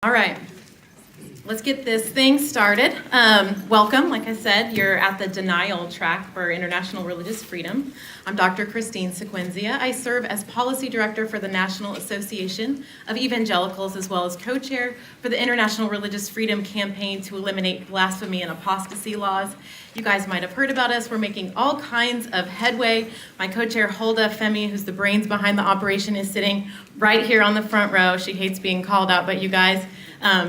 All right, let's get this thing started. Welcome. Like I said, you're at the denial track for international religious freedom. I'm Dr. Christine Sequenzia. I serve as policy director for the National Association of Evangelicals, as well as co-chair for the International Religious Freedom Campaign to eliminate blasphemy and apostasy laws. You guys might have heard about us. We're making all kinds of headway. My co-chair, Hulda Femi, who's the brains behind the operation, is sitting right here on the front row. She hates being called out, but you guys,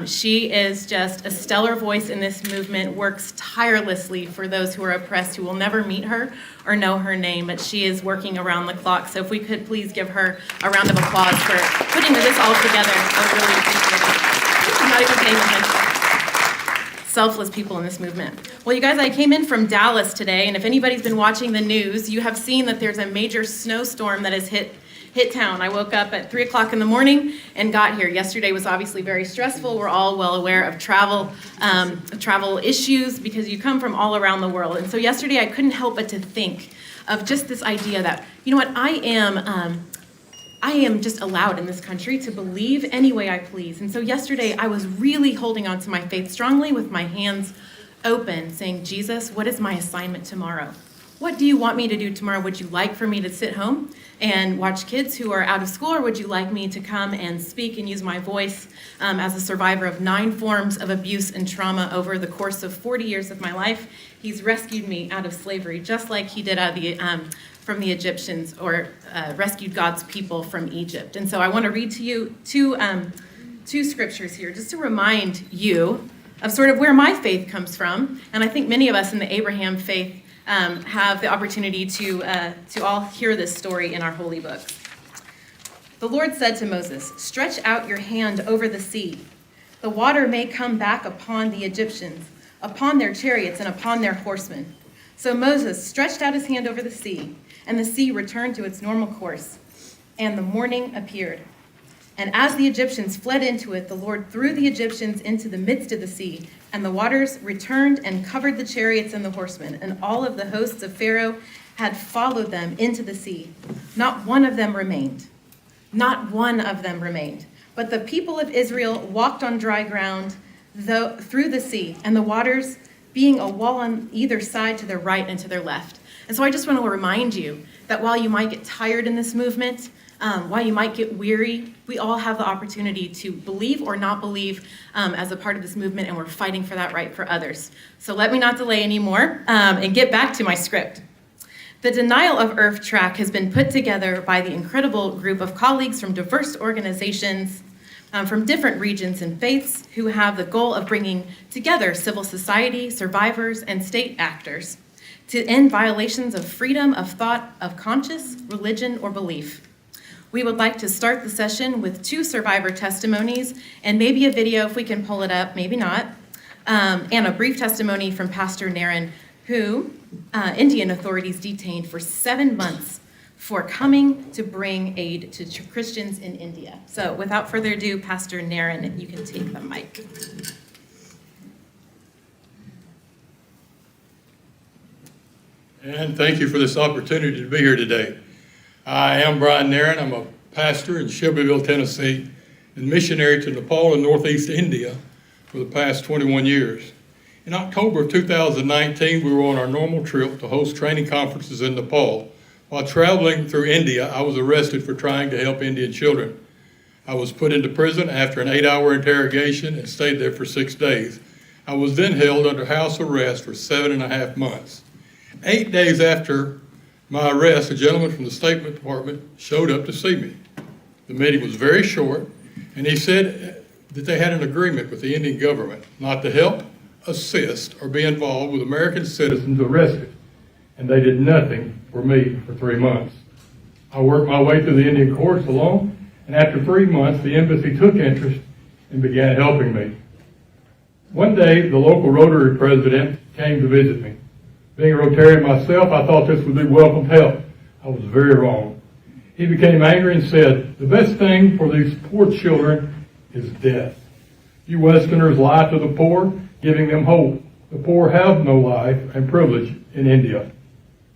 she is just a stellar voice in this movement, works tirelessly for those who are oppressed, who will never meet her or know her name, but she is working around the clock. So if we could please give her a round of applause for putting this all together. I would really appreciate it. I'm not even paying attention. Selfless people in this movement. Well, you guys, I came in from Dallas today, and if anybody's been watching the news, you have seen that there's a major snowstorm that has hit town. I woke up at 3 o'clock in the morning and got here. Yesterday was obviously very stressful. We're all well aware of travel issues because you come from all around the world. And so yesterday I couldn't help but to think of just this idea that, you know what, I am just allowed in this country to believe any way I please. And so yesterday I was really holding on to my faith strongly with my hands open, saying, Jesus, what is my assignment tomorrow? What do you want me to do tomorrow? Would you like for me to sit home and watch kids who are out of school, or would you like me to come and speak and use my voice as a survivor of 9 forms of abuse and trauma over the course of 40 years of my life? He's rescued me out of slavery, just like he did out of from the Egyptians, or rescued God's people from Egypt. And so I want to read to you two scriptures here, just to remind you of sort of where my faith comes from. And I think many of us in the Abraham faith have the opportunity to all hear this story in our holy books. The Lord said to Moses, "Stretch out your hand over the sea. The water may come back upon the Egyptians, upon their chariots and upon their horsemen." So Moses stretched out his hand over the sea, and the sea returned to its normal course, and the morning appeared. And as the Egyptians fled into it, the Lord threw the Egyptians into the midst of the sea, and the waters returned and covered the chariots and the horsemen, and all of the hosts of Pharaoh had followed them into the sea. Not one of them remained. Not one of them remained. But the people of Israel walked on dry ground through the sea, and the waters being a wall on either side to their right and to their left. And so I just want to remind you that while you might get tired in this movement, while you might get weary, we all have the opportunity to believe or not believe as a part of this movement, and we're fighting for that right for others. So let me not delay anymore and get back to my script. The Denial of Earth track has been put together by the incredible group of colleagues from diverse organizations from different regions and faiths who have the goal of bringing together civil society, survivors, and state actors to end violations of freedom of thought, of conscience, religion, or belief. We would like to start the session with 2 survivor testimonies and maybe a video if we can pull it up, maybe not, and a brief testimony from Pastor Nerren, who Indian authorities detained for 7 months for coming to bring aid to Christians in India. So without further ado, Pastor Nerren, you can take the mic. And thank you for this opportunity to be here today. I am Bryan Nerren. I'm a pastor in Shelbyville, Tennessee, and missionary to Nepal and Northeast India for the past 21 years. In October of 2019, we were on our normal trip to host training conferences in Nepal. While traveling through India, I was arrested for trying to help Indian children. I was put into prison after an 8-hour interrogation and stayed there for 6 days. I was then held under house arrest for 7.5 months. 8 days after my arrest, a gentleman from the State Department showed up to see me. The meeting was very short, and he said that they had an agreement with the Indian government not to help, assist, or be involved with American citizens arrested, and they did nothing for me for 3 months. I worked my way through the Indian courts alone, and after 3 months, the embassy took interest and began helping me. One day, the local Rotary president came to visit me. Being a Rotarian myself, I thought this would be welcome help. I was very wrong. He became angry and said, "The best thing for these poor children is death. You Westerners lie to the poor, giving them hope. The poor have no life and privilege in India."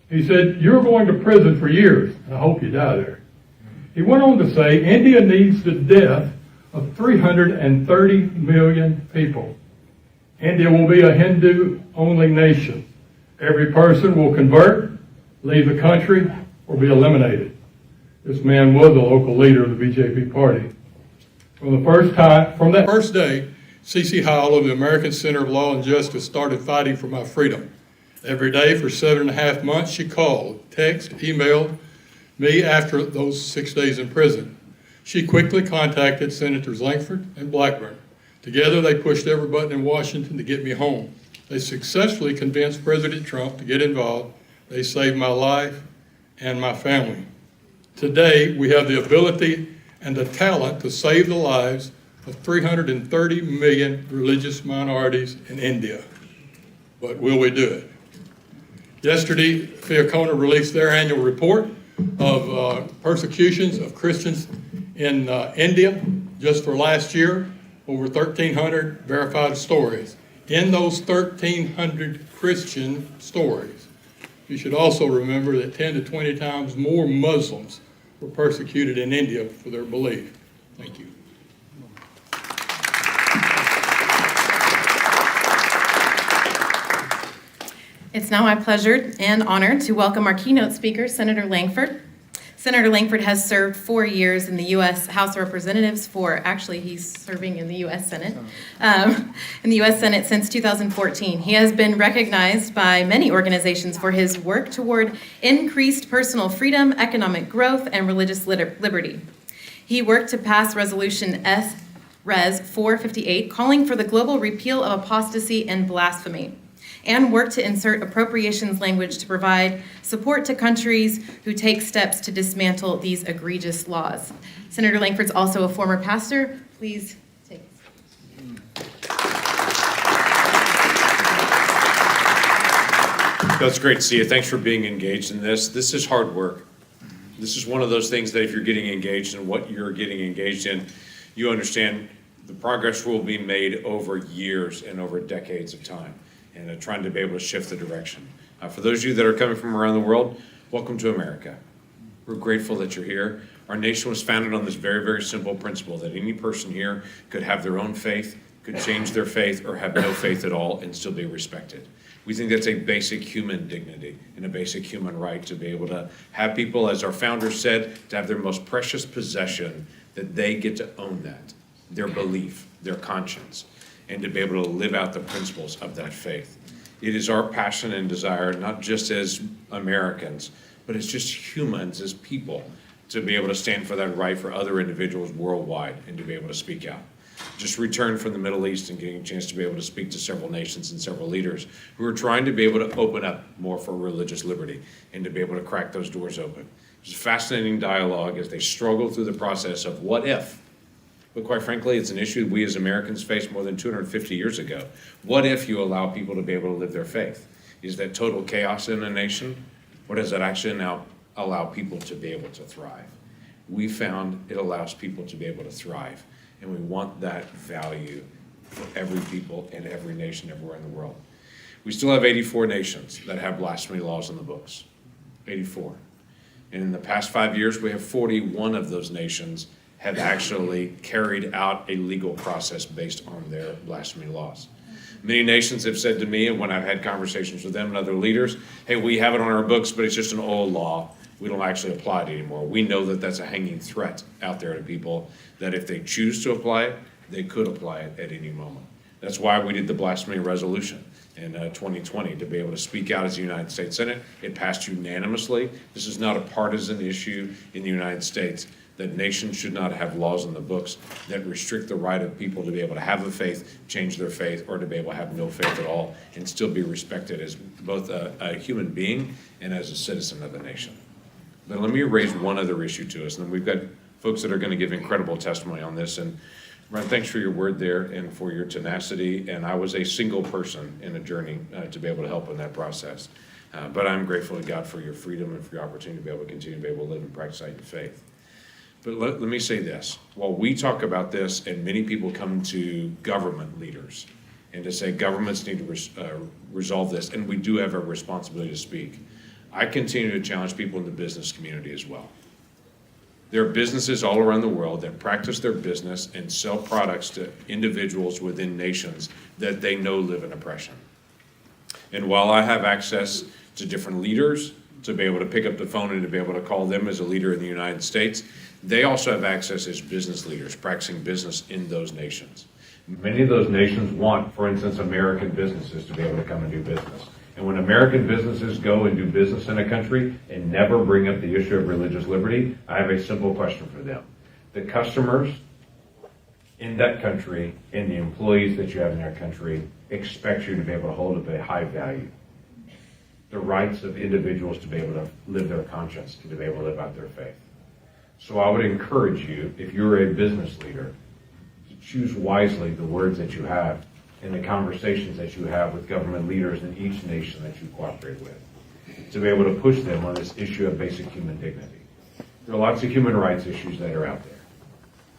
He said, "You're going to prison for years, and I hope you die there." He went on to say, "India needs the death of 330 million people. India will be a Hindu-only nation. Every person will convert, leave the country, or be eliminated. This man was a local leader of the BJP party. From that first day, C.C. Howell of the American Center of Law and Justice started fighting for my freedom. Every day for 7.5 months, she called, texted, emailed me after those 6 days in prison. She quickly contacted Senators Lankford and Blackburn. Together, they pushed every button in Washington to get me home. They successfully convinced President Trump to get involved. They saved my life and my family. Today, we have the ability and the talent to save the lives of 330 million religious minorities in India. But will we do it? Yesterday, Fiacona released their annual report of persecutions of Christians in India. Just for last year, over 1,300 verified stories. In those 1,300 Christian stories, you should also remember that 10 to 20 times more Muslims were persecuted in India for their belief. Thank you. It's now my pleasure and honor to welcome our keynote speaker, Senator Lankford. Senator Lankford has served 4 years in the U.S. House of Representatives he's serving in the U.S. Senate, since 2014. He has been recognized by many organizations for his work toward increased personal freedom, economic growth, and religious liberty. He worked to pass Resolution Res 458, calling for the global repeal of apostasy and blasphemy, and work to insert appropriations language to provide support to countries who take steps to dismantle these egregious laws. Senator Lankford's also a former pastor. Please take it. That's great to see you. Thanks for being engaged in this. This is hard work. This is one of those things that if you're getting engaged in what you're getting engaged in, you understand the progress will be made over years and over decades of time. And trying to be able to shift the direction. For those of you that are coming from around the world, welcome to America. We're grateful that you're here. Our nation was founded on this very, very simple principle that any person here could have their own faith, could change their faith, or have no faith at all and still be respected. We think that's a basic human dignity and a basic human right to be able to have people, as our founders said, to have their most precious possession, that they get to own that, their belief, their conscience, and to be able to live out the principles of that faith. It is our passion and desire, not just as Americans, but as just humans, as people, to be able to stand for that right for other individuals worldwide and to be able to speak out. Just returned from the Middle East and getting a chance to be able to speak to several nations and several leaders who are trying to be able to open up more for religious liberty and to be able to crack those doors open. It was a fascinating dialogue as they struggle through the process of what if. But quite frankly, it's an issue we as Americans faced more than 250 years ago. What if you allow people to be able to live their faith? Is that total chaos in a nation? Or does that actually now allow people to be able to thrive? We found it allows people to be able to thrive. And we want that value for every people in every nation everywhere in the world. We still have 84 nations that have blasphemy laws in the books. 84. And in the past 5 years, we have 41 of those nations have actually carried out a legal process based on their blasphemy laws. Many nations have said to me, and when I've had conversations with them and other leaders, hey, we have it on our books, but it's just an old law. We don't actually apply it anymore. We know that that's a hanging threat out there to people, that if they choose to apply it, they could apply it at any moment. That's why we did the blasphemy resolution in 2020, to be able to speak out as the United States Senate. It passed unanimously. This is not a partisan issue in the United States, that nations should not have laws in the books that restrict the right of people to be able to have a faith, change their faith, or to be able to have no faith at all and still be respected as both a human being and as a citizen of the nation. But let me raise one other issue to us, and then we've got folks that are going to give incredible testimony on this. And Bryan, thanks for your word there and for your tenacity. And I was a single person in a journey to be able to help in that process. But I'm grateful to God for your freedom and for your opportunity to be able to continue to be able to live and practice out your faith. But let me say this. While we talk about this, and many people come to government leaders and to say governments need to resolve this, and we do have a responsibility to speak, I continue to challenge people in the business community as well. There are businesses all around the world that practice their business and sell products to individuals within nations that they know live in oppression. And while I have access to different leaders to be able to pick up the phone and to be able to call them as a leader in the United States, they also have access as business leaders practicing business in those nations. Many of those nations want, for instance, American businesses to be able to come and do business. And when American businesses go and do business in a country and never bring up the issue of religious liberty, I have a simple question for them. The customers in that country and the employees that you have in that country expect you to be able to hold up a high value. The rights of individuals to be able to live their conscience and to be able to live out their faith. So I would encourage you, if you're a business leader, to choose wisely the words that you have and the conversations that you have with government leaders in each nation that you cooperate with, to be able to push them on this issue of basic human dignity. There are lots of human rights issues that are out there.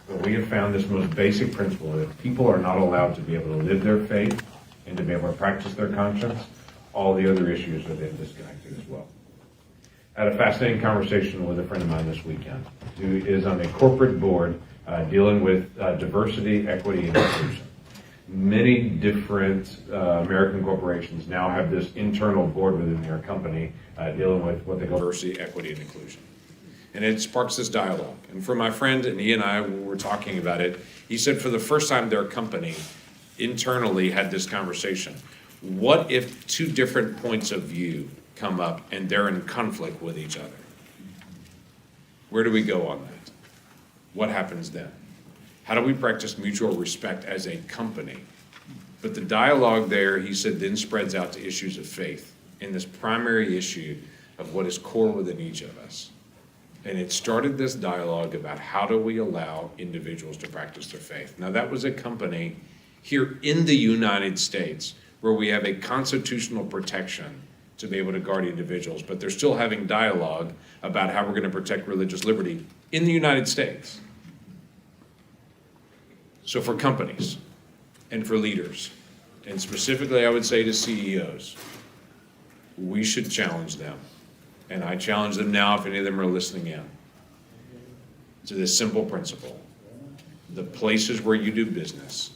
But we have found this most basic principle that if people are not allowed to be able to live their faith and to be able to practice their conscience, all the other issues are then disconnected as well. I had a fascinating conversation with a friend of mine this weekend who is on a corporate board dealing with diversity, equity, and inclusion. Many different American corporations now have this internal board within their company dealing with what they call diversity, equity, and inclusion. And it sparks this dialogue. And for my friend, and he and I were talking about it, he said for the first time their company internally had this conversation. What if two different points of view come up and they're in conflict with each other? Where do we go on that? What happens then? How do we practice mutual respect as a company? But the dialogue there, he said, then spreads out to issues of faith and this primary issue of what is core within each of us. And it started this dialogue about how do we allow individuals to practice their faith. Now that was a company here in the United States where we have a constitutional protection to be able to guard individuals, but they're still having dialogue about how we're going to protect religious liberty in the United States. So for companies and for leaders, and specifically I would say to CEOs, we should challenge them. And I challenge them now, if any of them are listening in, to this simple principle. The places where you do business,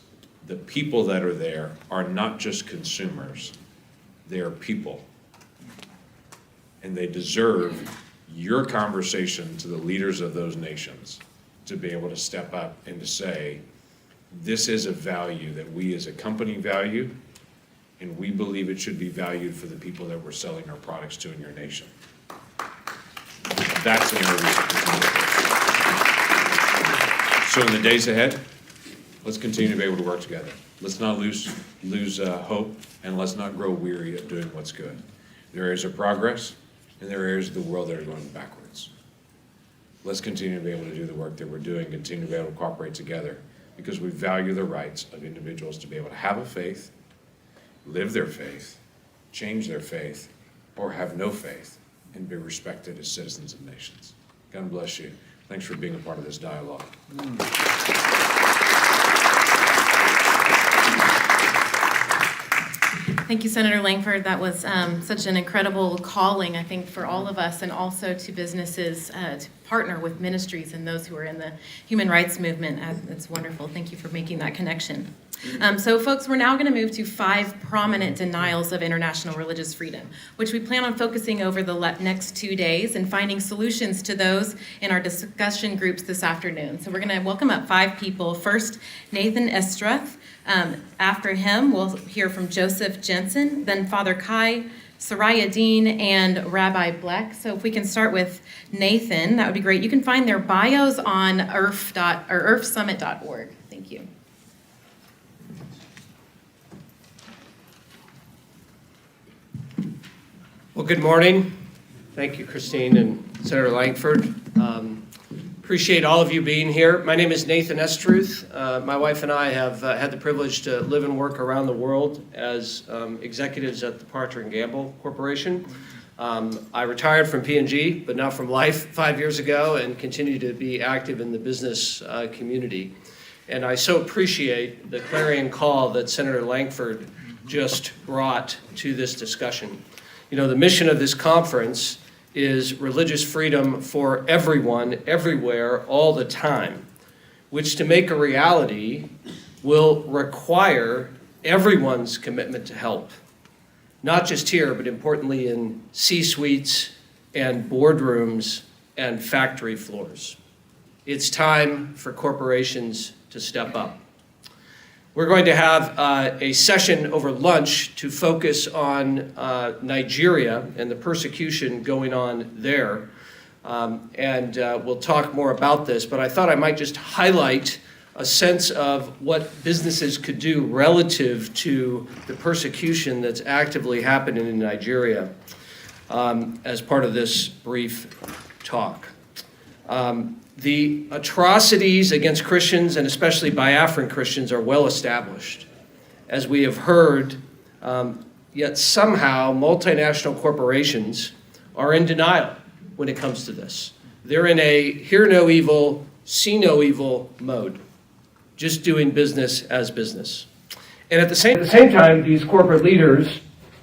the people that are there are not just consumers, they are people. And they deserve your conversation to the leaders of those nations to be able to step up and to say, this is a value that we as a company value, and we believe it should be valued for the people that we're selling our products to in your nation. That's an area we should continue to push. So in the days ahead, let's continue to be able to work together. Let's not lose hope, and let's not grow weary of doing what's good. There are areas of progress, and there are areas of the world that are going backwards. Let's continue to be able to do the work that we're doing, continue to be able to cooperate together, because we value the rights of individuals to be able to have a faith, live their faith, change their faith, or have no faith, and be respected as citizens of nations. God bless you. Thanks for being a part of this dialogue. Thank you, Senator Lankford. That was such an incredible calling, I think, for all of us, and also to businesses to partner with ministries and those who are in the human rights movement. It's wonderful. Thank you for making that connection. So, folks, we're now going to move to 5 prominent denials of international religious freedom, which we plan on focusing over the next 2 days and finding solutions to those in our discussion groups this afternoon. So we're going to welcome up 5 people. First, Nathan Estruth. After him, we'll hear from Joseph Janssen, then Father Khai, Soraya M Deen, and Rabbi Blaich. So if we can start with Nathan, that would be great. You can find their bios on IRFsummit.org. Thank you. Well, good morning. Thank you, Christine and Senator Lankford. Appreciate all of you being here. My name is Nathan Estruth. My wife and I have had the privilege to live and work around the world as executives at the Procter & Gamble Corporation. I retired from P&G, but not from life 5 years ago, and continue to be active in the business community. And I so appreciate the clarion call that Senator Lankford just brought to this discussion. You know, the mission of this conference is religious freedom for everyone, everywhere, all the time, which to make a reality will require everyone's commitment to help, not just here, but importantly in C-suites and boardrooms and factory floors. It's time for corporations to step up. We're going to have a session over lunch to focus on Nigeria and the persecution going on there. We'll talk more about this, but I thought I might just highlight a sense of what businesses could do relative to the persecution that's actively happening in Nigeria as part of this brief talk. The atrocities against Christians, and especially Biafran Christians, are well established. As we have heard, yet somehow multinational corporations are in denial when it comes to this. They're in a hear no evil, see no evil mode, just doing business as business. And at the same time, these corporate leaders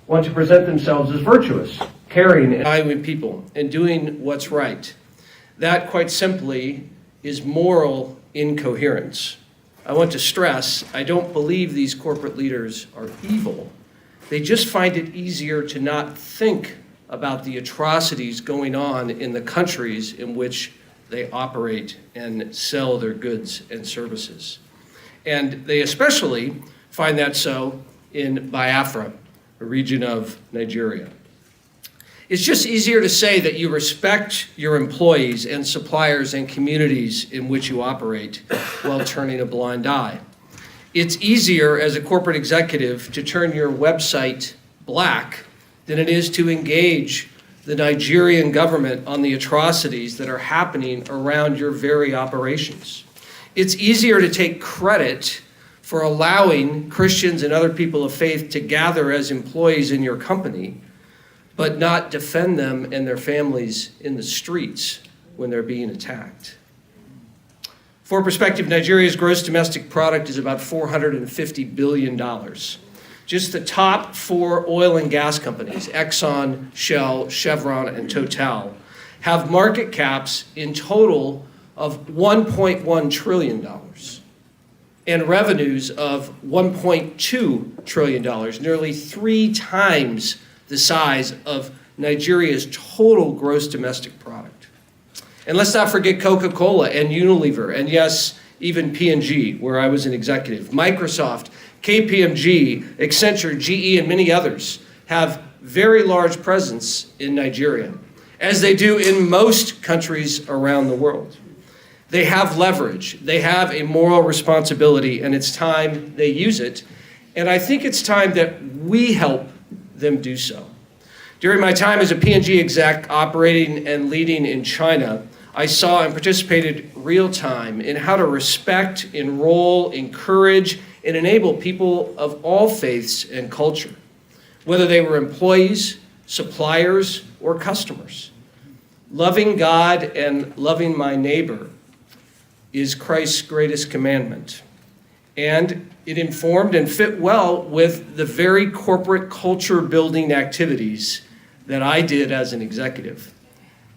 want to present themselves as virtuous, caring, and valuing people, and doing what's right. That, quite simply, is moral incoherence. I want to stress, I don't believe these corporate leaders are evil. They just find it easier to not think about the atrocities going on in the countries in which they operate and sell their goods and services. And they especially find that so in Biafra, a region of Nigeria. It's just easier to say that you respect your employees and suppliers and communities in which you operate while turning a blind eye. It's easier as a corporate executive to turn your website black than it is to engage the Nigerian government on the atrocities that are happening around your very operations. It's easier to take credit for allowing Christians and other people of faith to gather as employees in your company, but not defend them and their families in the streets when they're being attacked. For perspective, Nigeria's gross domestic product is about $450 billion. Just the top 4 oil and gas companies, Exxon, Shell, Chevron, and Total, have market caps in total of $1.1 trillion and revenues of $1.2 trillion, nearly 3 times the size of Nigeria's total gross domestic product. And let's not forget Coca-Cola and Unilever, and yes, even P&G, where I was an executive. Microsoft, KPMG, Accenture, GE, and many others have very large presence in Nigeria, as they do in most countries around the world. They have leverage, they have a moral responsibility, and it's time they use it. And I think it's time that we help them do so. During my time as a P&G exec operating and leading in China, I saw and participated real time in how to respect, enroll, encourage, and enable people of all faiths and culture, whether they were employees, suppliers, or customers. Loving God and loving my neighbor is Christ's greatest commandment. And it informed and fit well with the very corporate culture building activities that I did as an executive.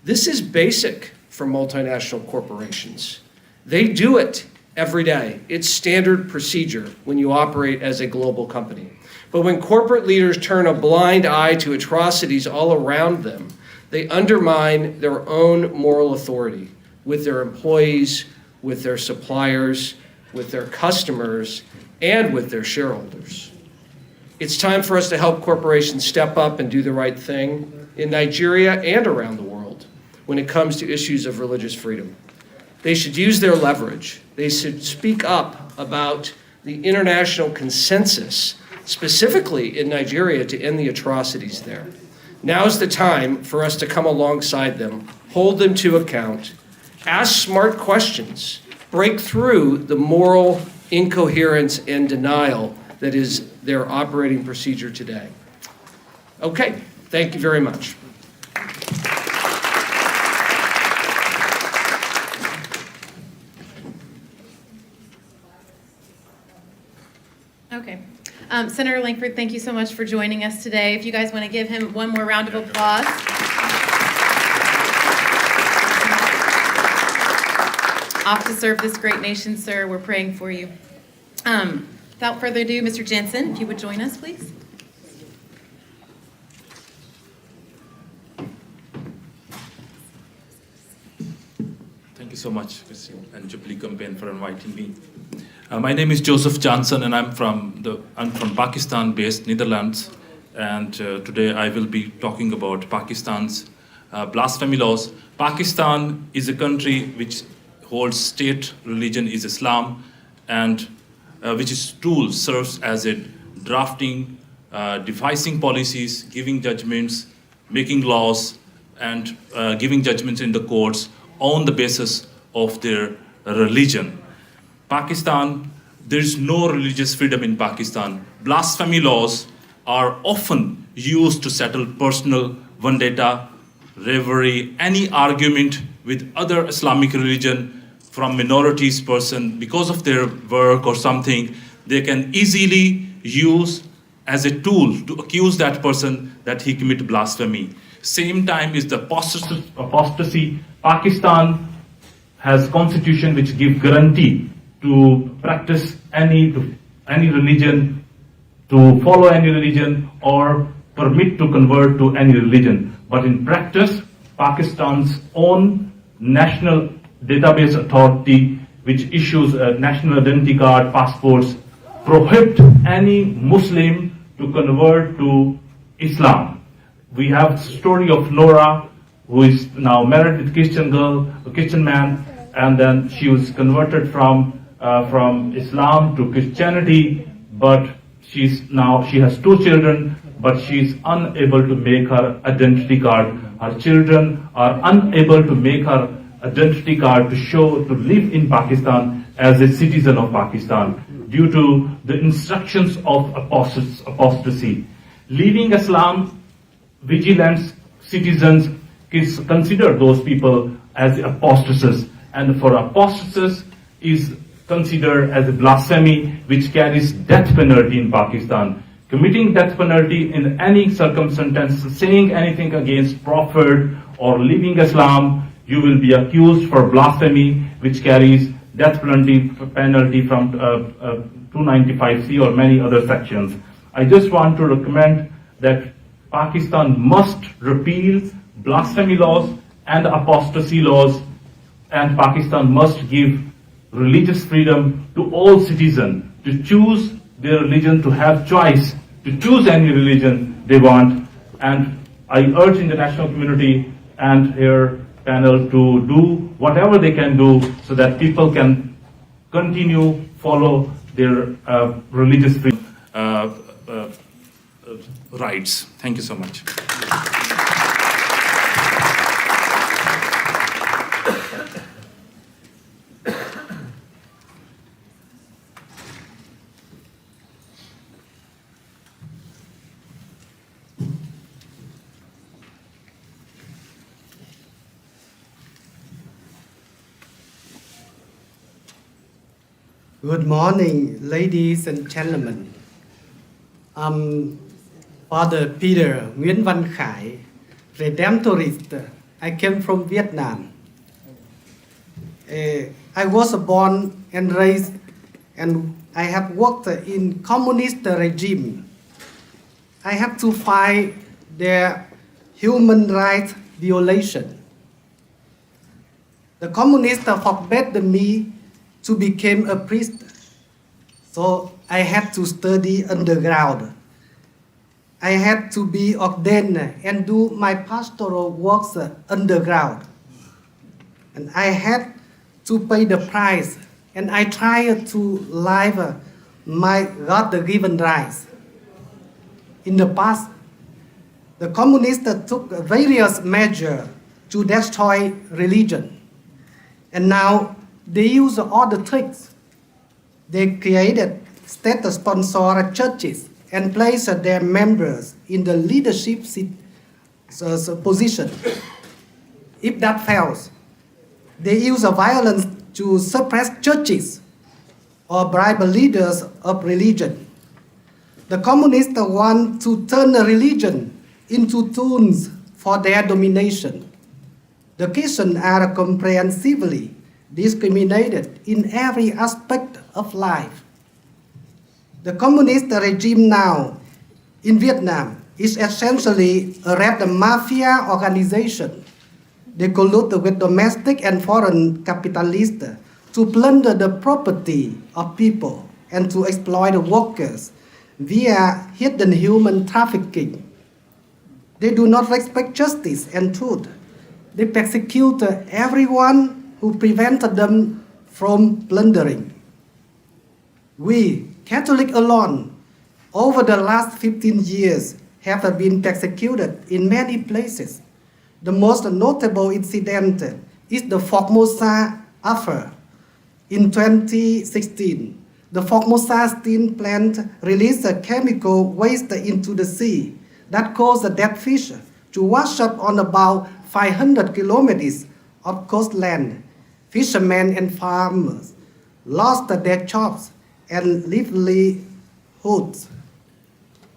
This is basic for multinational corporations. They do it every day. It's standard procedure when you operate as a global company. But when corporate leaders turn a blind eye to atrocities all around them, they undermine their own moral authority with their employees, with their suppliers, with their customers, and with their shareholders. It's time for us to help corporations step up and do the right thing in Nigeria and around the world when it comes to issues of religious freedom. They should use their leverage. They should speak up about the international consensus, specifically in Nigeria, to end the atrocities there. Now's the time for us to come alongside them, hold them to account, ask smart questions, break through the moral incoherence and denial that is their operating procedure today. Okay, thank you very much. Okay. Senator Lankford, thank you so much for joining us today. If you guys want to give him one more round of applause. off to serve this great nation, sir. We're praying for you. Without further ado, Mr. Janssen, if you would join us, please. Thank you so much, Christine and Jubilee Campaign, for inviting me. My name is Joseph Janssen, and I'm from Pakistan-based Netherlands. And today I will be talking about Pakistan's blasphemy laws. Pakistan is a country which holds state religion is Islam, and which is tool serves as a drafting, devising policies, giving judgments, making laws, and giving judgments in the courts on the basis of their religion. Pakistan, there is no religious freedom in Pakistan. Blasphemy laws are often used to settle personal vendetta, rivalry, any argument with other Islamic religion from minorities person because of their work or something. They can easily use as a tool to accuse that person that he committed blasphemy. Same time is the apostasy. Pakistan has constitution which give guarantee to practice any religion, to follow any religion, or permit to convert to any religion. But in practice, Pakistan's own national database authority, which issues a national identity card, passports, prohibit any Muslim to convert to Islam. We have the story of Nora, who is now married with a Christian girl, a Christian man, and then she was converted from Islam to Christianity, but she has 2 children, but she's unable to make her identity card. Her children are unable to make her identity card to live in Pakistan as a citizen of Pakistan due to the instructions of apostasy. Leaving Islam, vigilant citizens consider those people as apostates, and for apostates is considered as a blasphemy which carries death penalty in Pakistan. Committing death penalty in any circumstance, saying anything against Prophet or leaving Islam, you will be accused for blasphemy which carries death penalty from 295C or many other sections. I just want to recommend that Pakistan must repeal blasphemy laws and apostasy laws, and Pakistan must give religious freedom to all citizens to choose their religion, to have choice, to choose any religion they want. And I urge international community and here panel to do whatever they can do so that people can continue follow their religious freedom rights. Thank you so much. Good morning, ladies and gentlemen. I'm Father Peter Nguyễn Văn Khai, Redemptorist. I came from Vietnam. I was born and raised, and I have worked in communist regime. I have to fight their human rights violation. The communists forbade me to become a priest, so I had to study underground. I had to be ordained and do my pastoral works underground. And I had to pay the price, and I tried to live my God-given rights. In the past, the communists took various measures to destroy religion, and now they use all the tricks. They created state-sponsored churches and placed their members in the leadership position. If that fails, they use violence to suppress churches or bribe leaders of religion. The communists want to turn religion into tools for their domination. The Christians are comprehensively discriminated in every aspect of life. The communist regime now in Vietnam is essentially a red mafia organization. They collude with domestic and foreign capitalists to plunder the property of people and to exploit the workers via hidden human trafficking. They do not respect justice and truth. They persecute everyone who prevented them from plundering. We, Catholic alone, over the last 15 years, have been persecuted in many places. The most notable incident is the Formosa affair. In 2016, the Formosa steel plant released a chemical waste into the sea that caused the dead fish to wash up on about 500 kilometers of coastline. Fishermen and farmers lost their jobs and livelihoods.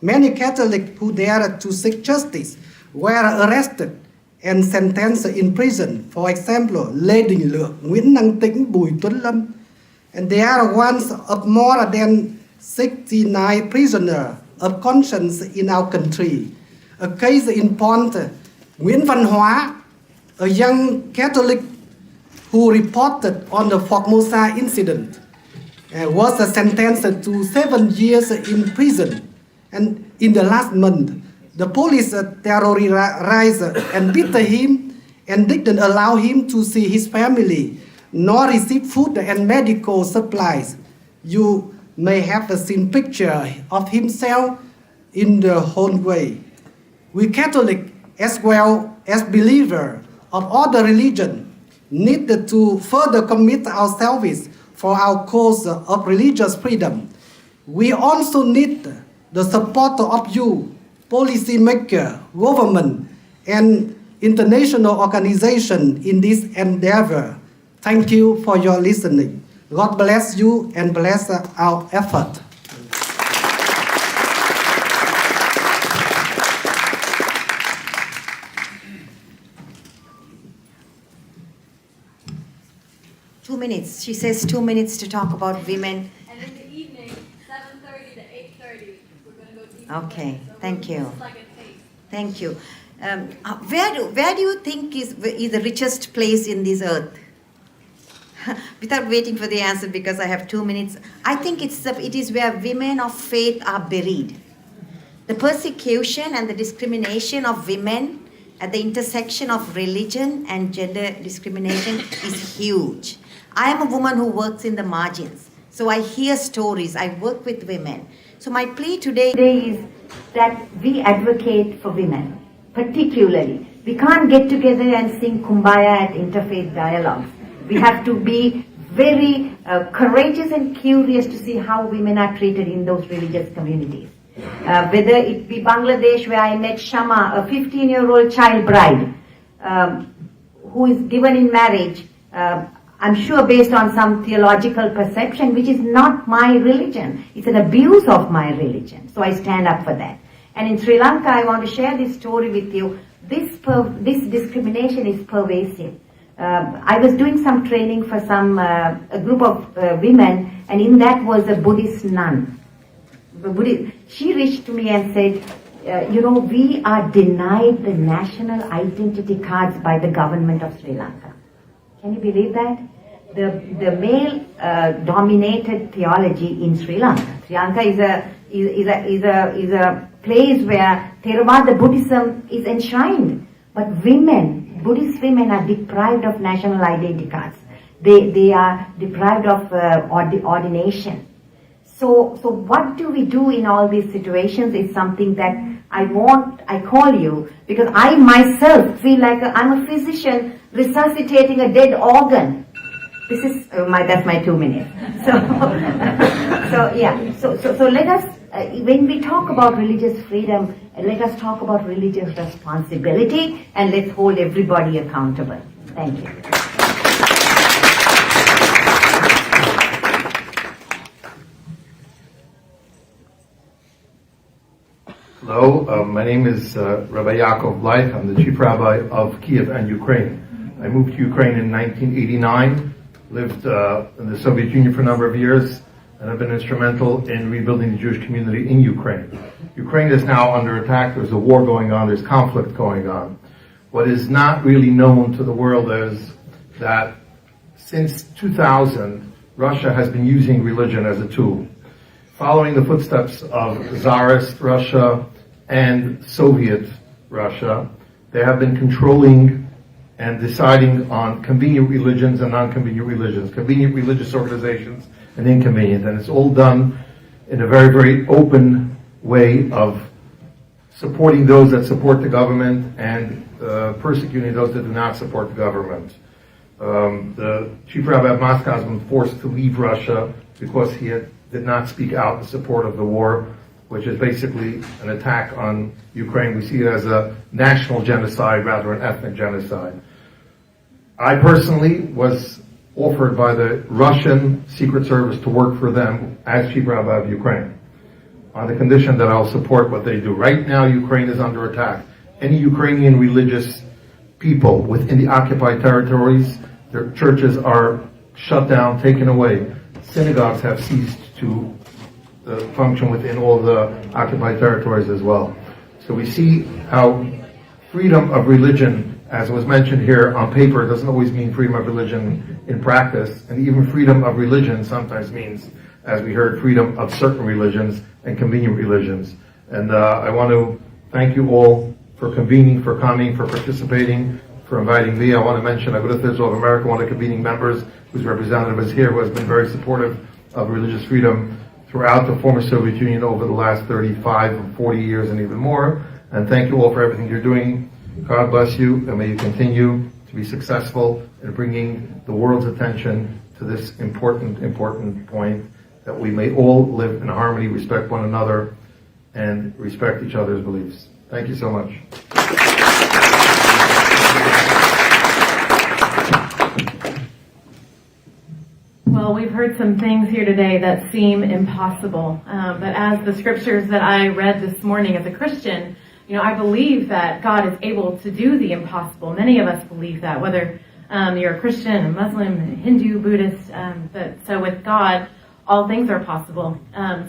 Many Catholics who dared to seek justice were arrested and sentenced in prison. For example, Lê Đình Lượng, Nguyễn Năng Tĩnh, Bùi Tuấn Lâm. And there are ones of more than 69 prisoners of conscience in our country. A case in point, Nguyễn Văn Hóa, a young Catholic who reported on the Formosa incident, was sentenced to 7 years in prison. And in the last month, the police terrorized and beat him and didn't allow him to see his family, nor receive food and medical supplies. You may have seen picture of himself in the hallway. We Catholic, as well as believers of other religions, need to further commit ourselves for our cause of religious freedom. We also need the support of you, policymakers, government, and international organizations in this endeavor. Thank you for your listening. God bless you and bless our effort. Minutes. She says 2 minutes to talk about women. And in the evening, 7:30 to 8:30, we're going to go deeper. Okay, thank you. It's like a taste. Thank you. Where do you think is the richest place in this earth? Without waiting for the answer, because I have 2 minutes, I think it is where women of faith are buried. The persecution and the discrimination of women at the intersection of religion and gender discrimination is huge. I am a woman who works in the margins, so I hear stories, I work with women. So my plea today is that we advocate for women, particularly. We can't get together and sing Kumbaya at interfaith dialogues. We have to be very courageous and curious to see how women are treated in those religious communities. Whether it be Bangladesh, where I met Shama, a 15-year-old child bride, who is given in marriage, I'm sure based on some theological perception, which is not my religion. It's an abuse of my religion. So I stand up for that. And in Sri Lanka, I want to share this story with you. This discrimination is pervasive. I was doing some training for a group of women, and in that was a Buddhist nun. She reached to me and said, we are denied the national identity cards by the government of Sri Lanka. Can you believe that? The male dominated theology in Sri Lanka. Sri Lanka is a place where Theravada Buddhism is enshrined. But women, Buddhist women, are deprived of national identity cards. They are deprived of ordination. So what do we do in all these situations is something that I call you, because I myself feel like I'm a physician resuscitating a dead organ. This is that's my 2 minutes. So let us, when we talk about religious freedom, let us talk about religious responsibility, and let's hold everybody accountable. Thank you. Hello, my name is Rabbi Blaich. I'm the chief rabbi of Kiev and Ukraine. I moved to Ukraine in 1989 lived in the Soviet Union for a number of years, and have been instrumental in rebuilding the Jewish community in Ukraine. Ukraine is now under attack. There's a war going on. There's conflict going on. What is not really known to the world is that since 2000, Russia has been using religion as a tool. Following the footsteps of Tsarist Russia and Soviet Russia, they have been controlling and deciding on convenient religions and non-convenient religions, convenient religious organizations and inconvenient. And it's all done in a very, very open way of supporting those that support the government and persecuting those that do not support the government. The chief rabbi of Moscow has been forced to leave Russia because he did not speak out in support of the war, which is basically an attack on Ukraine. We see it as a national genocide rather than ethnic genocide. I personally was offered by the Russian Secret Service to work for them as chief rabbi of Ukraine, on the condition that I'll support what they do. Right now, Ukraine is under attack. Any Ukrainian religious people within the occupied territories, their churches are shut down, taken away. Synagogues have ceased to function within all the occupied territories as well. So we see how freedom of religion, as was mentioned here on paper, doesn't always mean freedom of religion in practice, and even freedom of religion sometimes means, as we heard, freedom of certain religions and convenient religions. And I want to thank you all for convening, for coming, for participating, for inviting me. I want to mention Agudath Israel of America, one of the convening members, whose representative is here, who has been very supportive of religious freedom throughout the former Soviet Union over the last 35 or 40 years and even more. And thank you all for everything you're doing. God bless you, and may you continue to be successful in bringing the world's attention to this important, important point, that we may all live in harmony, respect one another, and respect each other's beliefs. Thank you so much. Well, we've heard some things here today that seem impossible, but as the scriptures that I read this morning as a Christian, I believe that God is able to do the impossible. Many of us believe that, whether you're a Christian, a Muslim, a Hindu, Buddhist, so with God, all things are possible.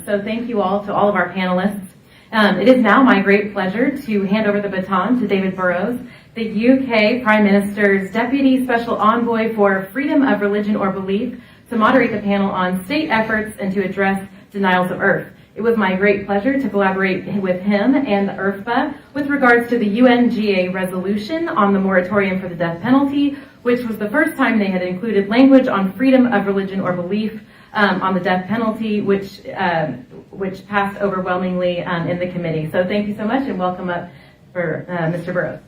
So thank you all to all of our panelists. It is now my great pleasure to hand over the baton to David Burrows, the UK Prime Minister's Deputy Special Envoy for Freedom of Religion or Belief, to moderate the panel on state efforts and to address denials of IRF. It was my great pleasure to collaborate with him and the IRFA with regards to the UNGA resolution on the moratorium for the death penalty, which was the first time they had included language on freedom of religion or belief on the death penalty, which passed overwhelmingly in the committee. So thank you so much, and welcome up for Mr. Burrows.